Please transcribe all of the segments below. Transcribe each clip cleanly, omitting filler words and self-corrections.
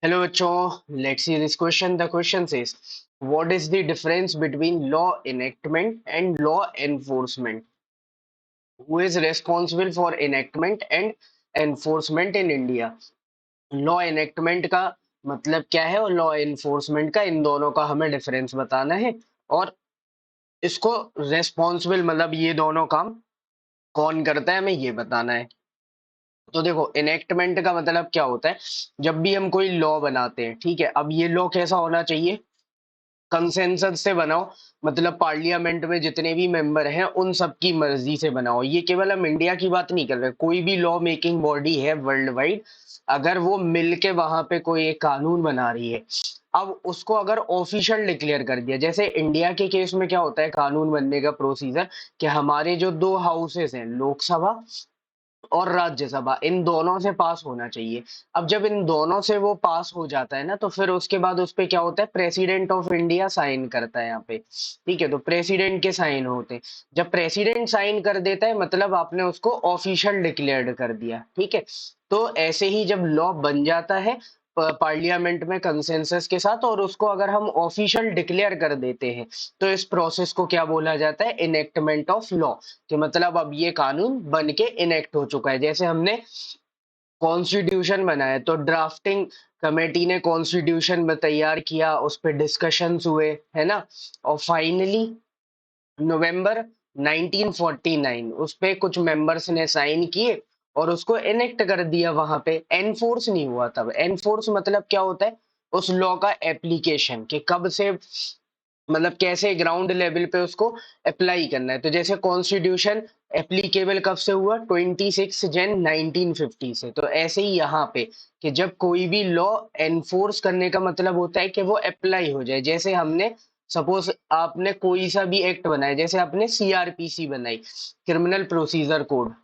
Hello, bachcho. Let's see this question. The question says, what is the difference between law enactment and law enforcement? Who is responsible for enactment and enforcement in India? Law enactment का मतलब क्या है और law enforcement का, इन दोनों का हमें difference बताना है। और इसको रेस्पॉन्सिबल मतलब ये दोनों काम कौन करता है हमें ये बताना है। तो देखो, एनेक्टमेंट का मतलब क्या होता है, जब भी हम कोई लॉ बनाते हैं, ठीक है, अब ये लॉ कैसा होना चाहिए, कंसेंसस से बनाओ, मतलब पार्लियामेंट में जितने भी मेंबर हैं उन सबकी मर्जी से बनाओ। ये केवल हम इंडिया की बात नहीं कर रहे, कोई भी लॉ मेकिंग बॉडी है वर्ल्ड वाइड, अगर वो मिलके वहां पे कोई एक कानून बना रही है, अब उसको अगर ऑफिशियल डिक्लेयर कर दिया, जैसे इंडिया के केस में क्या होता है कानून बनने का प्रोसीजर, कि हमारे जो दो हाउसेस हैं, लोकसभा और राज्यसभा, इन दोनों से पास होना चाहिए। अब जब इन दोनों से वो पास हो जाता है ना, तो फिर उसके बाद उस पे क्या होता है, प्रेसिडेंट ऑफ इंडिया साइन करता है यहाँ पे। ठीक है, तो प्रेसिडेंट के साइन होते हैं। जब प्रेसिडेंट साइन कर देता है मतलब आपने उसको ऑफिशियल डिक्लेयर्ड कर दिया। ठीक है, तो ऐसे ही जब लॉ बन जाता है पार्लियामेंट में कंसेंसस के साथ, और उसको अगर हम ऑफिशियल डिक्लेयर कर देते हैं, तो इस प्रोसेस को क्या बोला जाता है, इनेक्टमेंट ऑफ लॉ। कि मतलब अब ये कानून बन के इनेक्ट हो चुका है। जैसे हमने कॉन्स्टिट्यूशन बनाया, तो ड्राफ्टिंग कमेटी ने कॉन्स्टिट्यूशन में तैयार किया, उस पर डिस्कशंस हुए, है ना, और फाइनली नवंबर 1949 उस पे कुछ मेंबर्स ने साइन किए और उसको इनेक्ट कर दिया। वहां पे एनफोर्स नहीं हुआ। तब एनफोर्स मतलब क्या होता है, उस लॉ का एप्लीकेशन, कि कब से मतलब कैसे ग्राउंड लेवल पे उसको अप्लाई करना है। तो जैसे कॉन्स्टिट्यूशन एप्लीकेबल कब से हुआ, 26 जन 1950 से। तो ऐसे ही यहाँ पे, कि जब कोई भी लॉ एनफोर्स करने का मतलब होता है कि वो अप्लाई हो जाए। जैसे हमने सपोज आपने कोई सा भी एक्ट बनाया, जैसे आपने सीआरपीसी बनाई, क्रिमिनल प्रोसीजर कोड,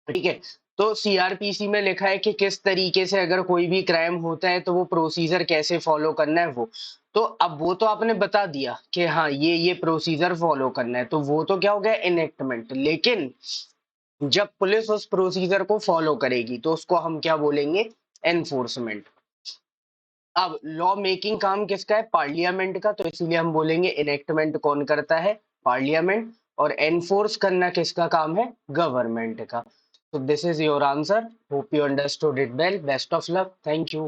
ठीक है, तो सीआरपीसी में लिखा है कि किस तरीके से अगर कोई भी क्राइम होता है तो वो प्रोसीजर कैसे फॉलो करना है वो। तो अब वो तो आपने बता दिया कि हाँ ये प्रोसीजर फॉलो करना है, तो वो तो क्या हो गया, इनेक्टमेंट। लेकिन जब पुलिस उस प्रोसीजर को फॉलो करेगी तो उसको हम क्या बोलेंगे, एनफोर्समेंट। अब लॉ मेकिंग काम किसका है, पार्लियामेंट का, तो इसीलिए हम बोलेंगे इनेक्टमेंट कौन करता है, पार्लियामेंट। और एनफोर्स करना किसका काम है, गवर्नमेंट का। So this is your answer. Hope you understood it well. Best of luck. Thank you.